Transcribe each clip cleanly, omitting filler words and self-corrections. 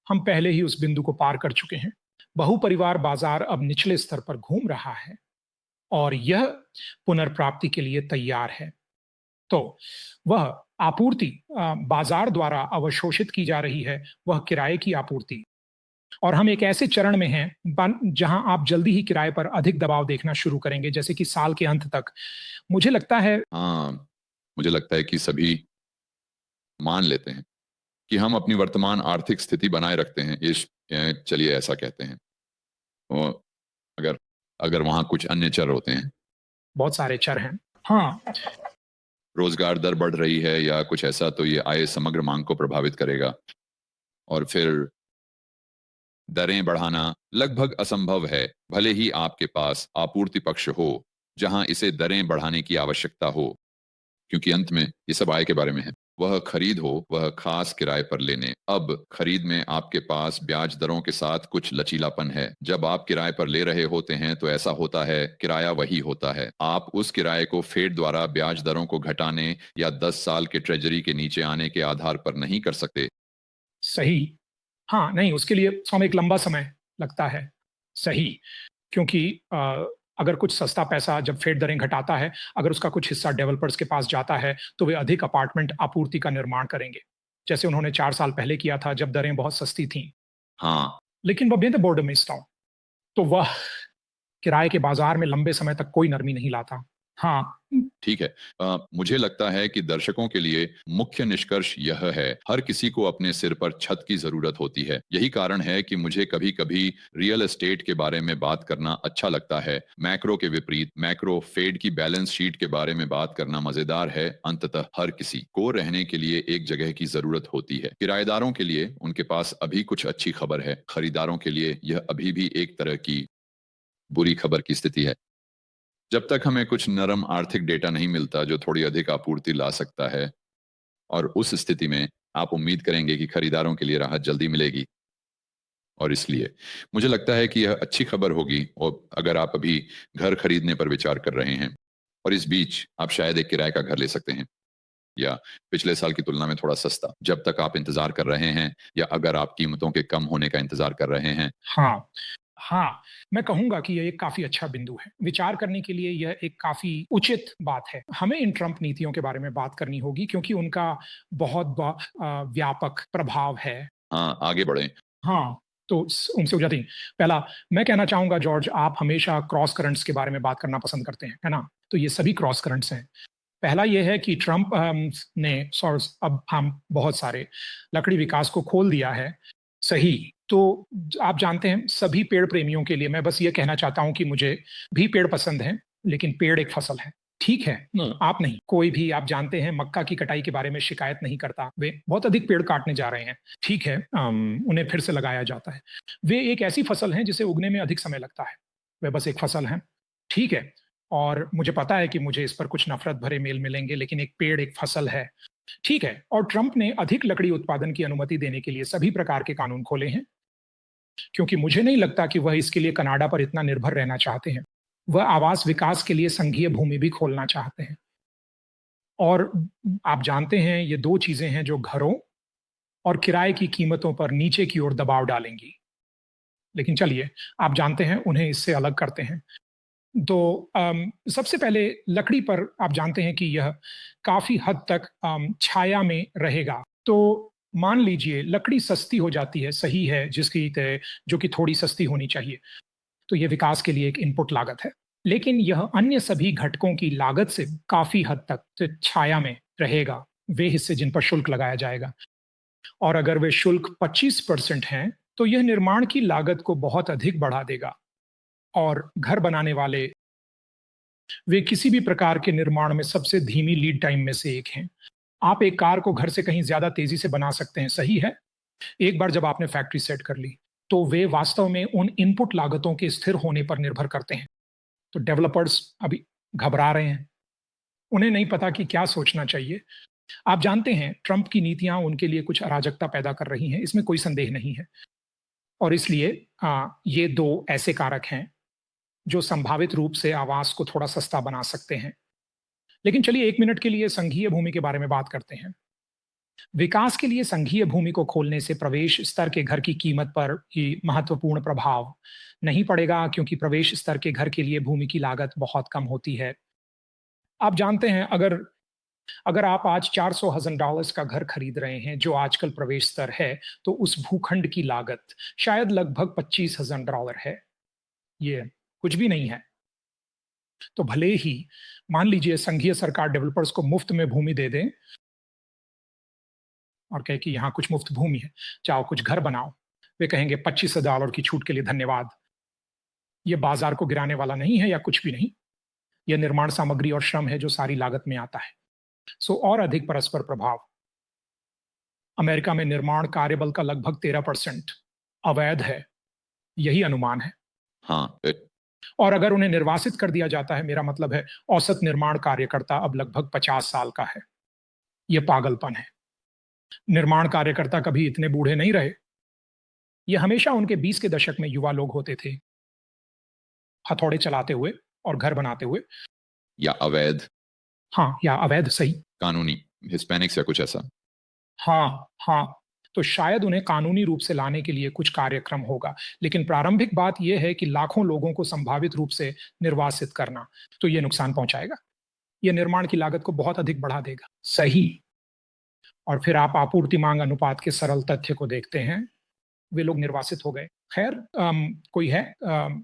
हम पहले ही उस बिंदु को पार कर चुके हैं। बहुपरिवार बाजार अब निचले स्तर पर घूम रहा है और यह पुनर्प्राप्ति के लिए तैयार है। तो वह आपूर्ति बाजार द्वारा अवशोषित की जा रही है, वह किराए की आपूर्ति। और हम एक ऐसे चरण में हैं जहां आप जल्दी ही किराए पर अधिक दबाव देखना शुरू करेंगे, जैसे कि साल के अंत तक। मुझे लगता है हाँ, मुझे लगता है कि सभी मान लेते हैं कि हम अपनी वर्तमान आर्थिक स्थिति बनाए रखते हैं। चलिए ऐसा कहते हैं। तो अगर अगर वहाँ कुछ अन्य चर होते हैं, बहुत सारे चर हैं। हाँ, रोजगार दर बढ़ रही है या कुछ ऐसा, तो ये आय समग्र मांग को प्रभावित करेगा। और फिर दरें बढ़ाना लगभग असंभव है, भले ही आपके पास आपूर्ति पक्ष हो जहां इसे दरें बढ़ाने की आवश्यकता हो, क्योंकि अंत में ये सब आय के बारे में है। वह खरीद हो, वह खास किराए पर लेने। अब खरीद में आपके पास ब्याज दरों के साथ कुछ लचीलापन है। जब आप किराए पर ले रहे होते हैं तो ऐसा होता है, किराया वही होता है। आप उस किराए को फेड द्वारा ब्याज दरों को घटाने या 10 साल के ट्रेजरी के नीचे आने के आधार पर नहीं कर सकते। सही। हाँ, नहीं, उसके लिए एक लंबा समय लगता है। सही, क्योंकि अगर कुछ सस्ता पैसा जब फेड दरें घटाता है, अगर उसका कुछ हिस्सा डेवलपर्स के पास जाता है, तो वे अधिक अपार्टमेंट आपूर्ति का निर्माण करेंगे। जैसे उन्होंने 4 साल पहले किया था जब दरें बहुत सस्ती थीं। हाँ, लेकिन वह बेहद बोर्डम में स्टॉक, तो वह किराए के बाजार में लंबे समय तक कोई नरमी नहीं लाता। हाँ, ठीक है। मुझे लगता है कि दर्शकों के लिए मुख्य निष्कर्ष यह है, हर किसी को अपने सिर पर छत की जरूरत होती है। यही कारण है कि मुझे कभी कभी रियल एस्टेट के बारे में बात करना अच्छा लगता है। मैक्रो के विपरीत मैक्रो फेड की बैलेंस शीट के बारे में बात करना मजेदार है। अंततः हर किसी को रहने के लिए एक जगह की जरूरत होती है। किराएदारों के लिए उनके पास अभी कुछ अच्छी खबर है, खरीदारों के लिए यह अभी भी एक तरह की बुरी खबर की स्थिति है। जब तक हमें कुछ नरम आर्थिक डेटा नहीं मिलता जो थोड़ी अधिक आपूर्ति ला सकता है, और उस स्थिति में आप उम्मीद करेंगे कि खरीदारों के लिए राहत जल्दी मिलेगी। और इसलिए मुझे लगता है कि यह अच्छी खबर होगी, और अगर आप अभी घर खरीदने पर विचार कर रहे हैं और इस बीच आप शायद एक किराए का घर ले सकते हैं, या पिछले साल की तुलना में थोड़ा सस्ता, जब तक आप इंतजार कर रहे हैं, या अगर आप कीमतों के कम होने का इंतजार कर रहे हैं। हाँ, हाँ, मैं कहूँगा कि यह एक काफ़ी अच्छा बिंदु है। विचार करने के लिए यह एक काफ़ी उचित बात है। हमें इन ट्रंप नीतियों के बारे में बात करनी होगी क्योंकि उनका बहुत व्यापक प्रभाव है। हाँ, आगे बढ़ें। हाँ, तो स उनसे हो जाती हैं। पहला, मैं कहना चाहूँगा जॉर्ज, आप हमेशा क्रॉस करंट्स के बारे में बात करना पसंद करते हैं, है ना? तो ये सभी क्रॉस करंट्स हैं। पहला ये है कि ट्रंप ने अब हम बहुत सारे लकड़ी विकास को खोल दिया है। सही, तो आप जानते हैं सभी पेड़ प्रेमियों के लिए मैं बस ये कहना चाहता हूँ कि मुझे भी पेड़ पसंद हैं, लेकिन पेड़ एक फसल है। ठीक है, आप नहीं, कोई भी आप जानते हैं मक्का की कटाई के बारे में शिकायत नहीं करता। वे बहुत अधिक पेड़ काटने जा रहे हैं। ठीक है, उन्हें फिर से लगाया जाता है। वे एक ऐसी फसल हैं जिसे उगने में अधिक समय लगता है। वे बस एक फसल हैं। ठीक है, और मुझे पता है कि मुझे इस पर कुछ नफरत भरे मेल मिलेंगे, लेकिन एक पेड़ एक फसल है। ठीक है, और ट्रंप ने अधिक लकड़ी उत्पादन की अनुमति देने के लिए सभी प्रकार के कानून खोले हैं, क्योंकि मुझे नहीं लगता कि वह इसके लिए कनाडा पर इतना निर्भर रहना चाहते हैं। वह आवास विकास के लिए संघीय भूमि भी खोलना चाहते हैं। और आप जानते हैं ये 2 चीजें हैं जो घरों और किराए की कीमतों पर नीचे की ओर दबाव डालेंगी। लेकिन चलिए, आप जानते हैं उन्हें इससे अलग करते हैं। तो सबसे पहले लकड़ी पर आप जानते हैं कि यह काफ़ी हद तक छाया में रहेगा। तो मान लीजिए लकड़ी सस्ती हो जाती है, सही है, जो कि थोड़ी सस्ती होनी चाहिए। तो ये विकास के लिए एक इनपुट लागत है। लेकिन यह अन्य सभी घटकों की लागत से काफ़ी हद तक छाया में रहेगा, वे हिस्से जिन पर शुल्क लगाया जाएगा। और अगर वे शुल्क 25% हैं, तो यह निर्माण की लागत को बहुत अधिक बढ़ा देगा। और घर बनाने वाले वे किसी भी प्रकार के निर्माण में सबसे धीमी लीड टाइम में से एक हैं। आप एक कार को घर से कहीं ज़्यादा तेज़ी से बना सकते हैं, सही है? एक बार जब आपने फैक्ट्री सेट कर ली, तो वे वास्तव में उन इनपुट लागतों के स्थिर होने पर निर्भर करते हैं। तो डेवलपर्स अभी घबरा रहे हैं। उन्हें नहीं पता कि क्या सोचना चाहिए। आप जानते हैं, ट्रंप की नीतियाँ उनके लिए कुछ अराजकता पैदा कर रही हैं, इसमें कोई संदेह नहीं है। और इसलिए ये 2 ऐसे कारक हैं, जो संभावित रूप से आवास को थोड़ा सस्ता बना सकते हैं। लेकिन चलिए 1 मिनट के लिए संघीय भूमि के बारे में बात करते हैं। विकास के लिए संघीय भूमि को खोलने से प्रवेश स्तर के घर की कीमत पर ही महत्वपूर्ण प्रभाव नहीं पड़ेगा, क्योंकि प्रवेश स्तर के घर के लिए भूमि की लागत बहुत कम होती है। आप जानते हैं, अगर अगर आप आज $400,000 का घर खरीद रहे हैं, जो आजकल प्रवेश स्तर है, तो उस भूखंड की लागत शायद लगभग $25,000 है। ये कुछ भी नहीं है। तो भले ही मान लीजिए संघीय सरकार डेवलपर्स को मुफ्त में भूमि दे दे और कहे कि यहाँ कुछ मुफ्त भूमि है, चाहो कुछ घर बनाओ। वे कहेंगे $25,000 की छूट के लिए धन्यवाद। ये बाजार को गिराने वाला नहीं है या कुछ भी नहीं। यह निर्माण सामग्री और श्रम है जो सारी लागत में आता है। और अधिक परस्पर प्रभाव। अमेरिका में निर्माण कार्यबल का लगभग 13% अवैध है, यही अनुमान है। हाँ, और अगर उन्हें निर्वासित कर दिया जाता है, मेरा मतलब है औसत निर्माण कार्यकर्ता अब लगभग 50 साल का है। यह पागलपन है। निर्माण कार्यकर्ता कभी इतने बूढ़े नहीं रहे। ये हमेशा उनके 20 के दशक में युवा लोग होते थे, हथौड़े चलाते हुए और घर बनाते हुए। या अवैध, हाँ, या अवैध, सही। कानूनी, हिस्पैनिक्स या कुछ ऐसा। हाँ, हाँ। तो शायद उन्हें कानूनी रूप से लाने के लिए कुछ कार्यक्रम होगा, लेकिन प्रारंभिक बात यह है कि लाखों लोगों को संभावित रूप से निर्वासित करना, तो ये नुकसान पहुंचाएगा। यह निर्माण की लागत को बहुत अधिक बढ़ा देगा। सही। और फिर आप आपूर्ति मांग अनुपात के सरल तथ्य को देखते हैं। वे लोग निर्वासित हो गए। खैर,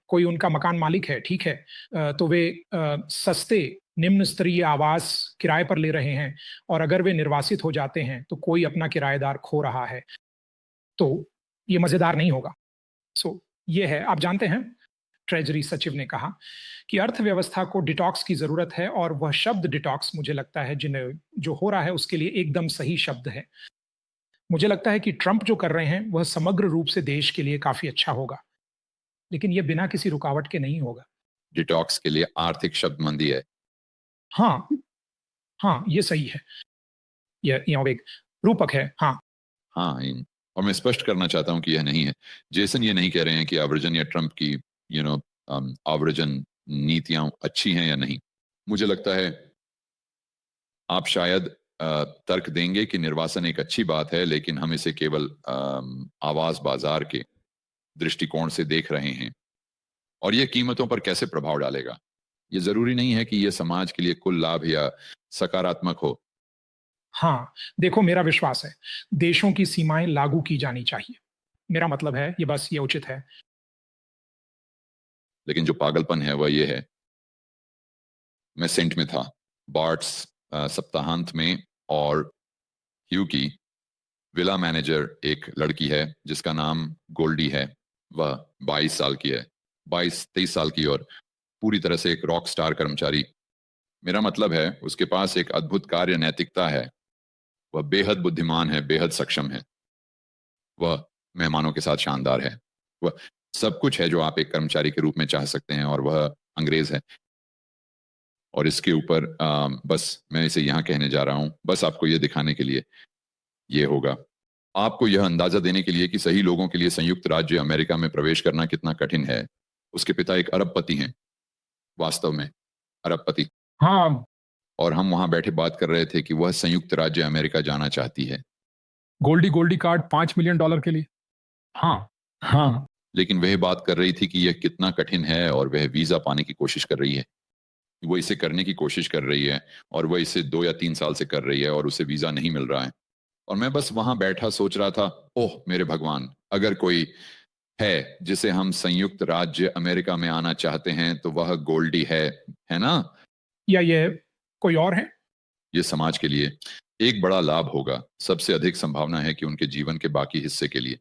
कोई उनका मकान मालिक है, ठीक है। तो वे सस्ते निम्न स्तरीय आवास किराए पर ले रहे हैं, और अगर वे निर्वासित हो जाते हैं तो कोई अपना किराएदार खो रहा है। तो ये मजेदार नहीं होगा। ये है, आप जानते हैं, ट्रेजरी सचिव ने कहा कि अर्थव्यवस्था को डिटॉक्स की जरूरत है, और वह शब्द डिटॉक्स मुझे लगता है जो हो रहा है उसके लिए एकदम सही शब्द है। मुझे लगता है कि ट्रंप जो कर रहे हैं वह समग्र रूप से देश के लिए काफी अच्छा होगा, लेकिन यह बिना किसी रुकावट के नहीं होगा। डिटॉक्स के लिए आर्थिक शब्द मंदी है। हाँ, हाँ, ये सही है। यह एक रूपक है। हाँ, हाँ, और मैं स्पष्ट करना चाहता हूं कि यह नहीं है। जेसन ये नहीं कह रहे हैं कि आव्रजन या ट्रंप की आव्रजन नीतियां अच्छी हैं या नहीं। मुझे लगता है आप शायद तर्क देंगे कि निर्वासन एक अच्छी बात है, लेकिन हम इसे केवल आवास बाजार के दृष्टिकोण से देख रहे हैं, और यह कीमतों पर कैसे प्रभाव डालेगा। यह जरूरी नहीं है कि यह समाज के लिए कुल लाभ या सकारात्मक हो। हाँ, देखो, मेरा विश्वास है देशों की सीमाएं लागू की जानी चाहिए। मेरा मतलब है ये उचित है। लेकिन जो पागलपन है वह यह है, मैं सेंट में था, बार्ट्स सप्ताहांत में, और ह्यू की विला मैनेजर एक लड़की है जिसका नाम गोल्डी है। वह 22 साल की है, 22-23 साल की, और पूरी तरह से एक रॉक स्टार कर्मचारी। मेरा मतलब है उसके पास एक अद्भुत कार्य नैतिकता है। वह बेहद बुद्धिमान है, बेहद सक्षम है। वह मेहमानों के साथ शानदार है। वह सब कुछ है जो आप एक कर्मचारी के रूप में चाह सकते हैं, और वह अंग्रेज है। और इसके ऊपर बस मैं इसे यहाँ कहने जा रहा हूँ, बस आपको ये दिखाने के लिए ये होगा, आपको यह अंदाजा देने के लिए कि सही लोगों के लिए संयुक्त राज्य अमेरिका में प्रवेश करना कितना कठिन है। उसके पिता एक अरबपति हैं, वास्तव में अरबपति। हाँ, और हम वहां बैठे बात कर रहे थे कि वह संयुक्त राज्य अमेरिका जाना चाहती है। गोल्डी कार्ड $5 मिलियन के लिए। हाँ, हाँ। लेकिन वह बात कर रही थी कि यह कितना कठिन है, और वह वीजा पाने की कोशिश कर रही है। वो इसे करने की कोशिश कर रही है, और वह इसे 2 या 3 साल से कर रही है, और उसे वीजा नहीं मिल रहा है। और मैं बस वहां बैठा सोच रहा था, ओह मेरे भगवान, अगर कोई है जिसे हम संयुक्त राज्य अमेरिका में आना चाहते हैं तो वह गोल्डी है ना? या ये कोई और है? ये समाज के लिए एक बड़ा लाभ होगा। सबसे अधिक संभावना है कि उनके जीवन के बाकी हिस्से के लिए।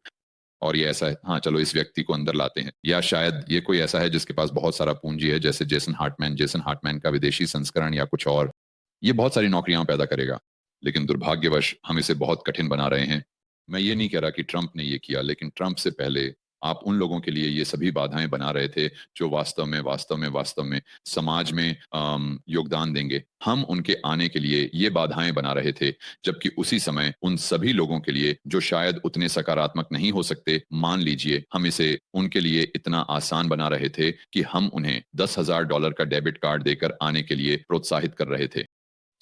और ये ऐसा है, हाँ चलो इस व्यक्ति को अंदर लाते हैं। या शायद ये कोई ऐसा है जिसके पास बहुत सारा पूंजी है, जैसे जेसन हार्टमैन का विदेशी संस्करण या कुछ और। ये बहुत सारी नौकरियां पैदा करेगा, लेकिन दुर्भाग्यवश हम इसे बहुत कठिन बना रहे हैं। मैं ये नहीं कह रहा कि ट्रंप ने ये किया, लेकिन ट्रंप से पहले आप उन लोगों के लिए ये सभी बाधाएं बना रहे थे जो वास्तव में समाज में योगदान देंगे। हम उनके आने के लिए ये बाधाएं बना रहे थे, जबकि उसी समय उन सभी लोगों के लिए जो शायद उतने सकारात्मक नहीं हो सकते, मान लीजिए हम इसे उनके लिए इतना आसान बना रहे थे कि हम उन्हें $10,000 का डेबिट कार्ड देकर आने के लिए प्रोत्साहित कर रहे थे।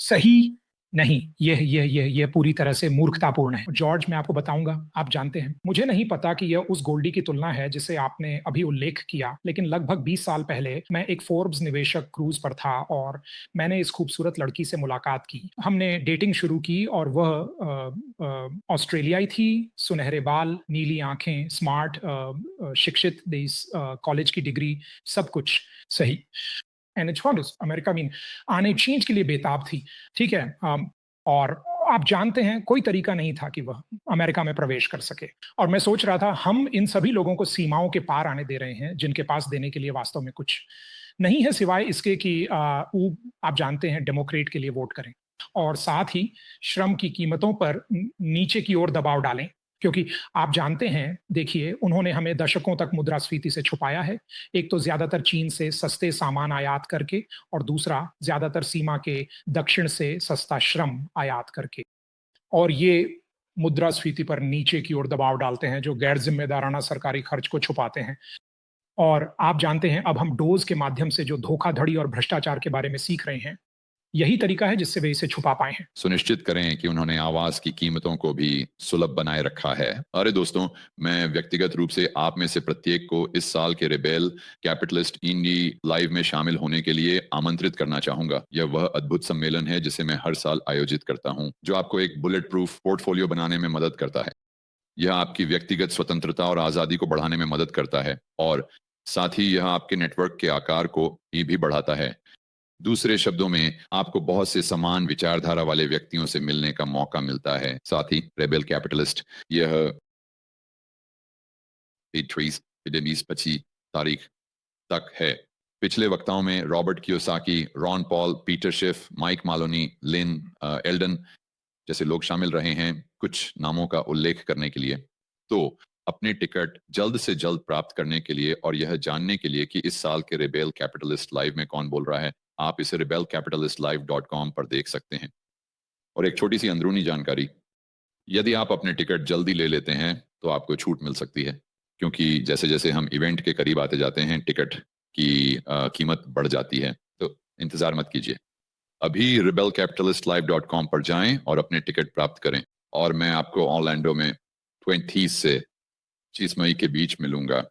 सही नहीं, यह पूरी तरह से मूर्खतापूर्ण है। जॉर्ज, मैं आपको बताऊंगा, आप जानते हैं, मुझे नहीं पता कि यह उस गोल्डी की तुलना है जिसे आपने अभी उल्लेख किया, लेकिन लगभग 20 साल पहले मैं एक फोर्ब्स निवेशक क्रूज पर था और मैंने इस खूबसूरत लड़की से मुलाकात की। हमने डेटिंग शुरू की और वह ऑस्ट्रेलियाई थी, सुनहरे बाल, नीली आंखें, स्मार्ट, शिक्षित, कॉलेज की डिग्री, सब कुछ सही। And it's for America mean आने चेंज के लिए बेताब थी, ठीक है। और आप जानते हैं कोई तरीका नहीं था कि वह अमेरिका में प्रवेश कर सके। और मैं सोच रहा था हम इन सभी लोगों को सीमाओं के पार आने दे रहे हैं जिनके पास देने के लिए वास्तव में कुछ नहीं है सिवाय इसके कि आप जानते हैं डेमोक्रेट के लिए वोट करें और साथ ही श्रम की कीमतों पर नीचे की ओर दबाव डालें, क्योंकि आप जानते हैं, देखिए, उन्होंने हमें दशकों तक मुद्रास्फीति से छुपाया है। एक तो ज्यादातर चीन से सस्ते सामान आयात करके और दूसरा ज्यादातर सीमा के दक्षिण से सस्ता श्रम आयात करके। और ये मुद्रास्फीति पर नीचे की ओर दबाव डालते हैं जो गैर जिम्मेदाराना सरकारी खर्च को छुपाते हैं। और आप जानते हैं अब हम डोज के माध्यम से जो धोखाधड़ी और भ्रष्टाचार के बारे में सीख रहे हैं, यही तरीका है जिससे वे इसे छुपा पाए हैं। सुनिश्चित करें कि उन्होंने आवास की कीमतों को भी सुलभ बनाए रखा है। अरे दोस्तों, मैं व्यक्तिगत रूप से आप में से प्रत्येक को इस साल के रेबेल कैपिटलिस्ट इंडी लाइव में शामिल होने के लिए आमंत्रित करना चाहूंगा। यह वह अद्भुत सम्मेलन है जिसे मैं हर साल आयोजित करता हूं, जो आपको एक बुलेट प्रूफ पोर्टफोलियो बनाने में मदद करता है। यह आपकी व्यक्तिगत स्वतंत्रता और आजादी को बढ़ाने में मदद करता है और साथ ही यह आपके नेटवर्क के आकार को भी बढ़ाता है। दूसरे शब्दों में, आपको बहुत से समान विचारधारा वाले व्यक्तियों से मिलने का मौका मिलता है। साथ ही रेबेल कैपिटलिस्ट यह 25 तारीख तक है। पिछले वक्ताओं में Robert Kiyosaki, Ron Paul, Peter Schiff, Mike Maloney, Lyn Alden जैसे लोग शामिल रहे हैं, कुछ नामों का उल्लेख करने के लिए। तो अपने टिकट जल्द से जल्द प्राप्त करने के लिए और यह जानने के लिए कि इस साल के रेबेल कैपिटलिस्ट लाइव में कौन बोल रहा है, आप इसे rebelcapitalistlive.com पर देख सकते हैं। और एक छोटी सी अंदरूनी जानकारी, यदि आप अपने टिकट जल्दी ले लेते हैं तो आपको छूट मिल सकती है, क्योंकि जैसे जैसे हम इवेंट के करीब आते जाते हैं टिकट की कीमत बढ़ जाती है। तो इंतजार मत कीजिए, अभी rebelcapitalistlive.com पर जाएं और अपने टिकट प्राप्त करें। और मैं आपको ऑरलैंडो में 20 से 25 मई के बीच मिलूंगा।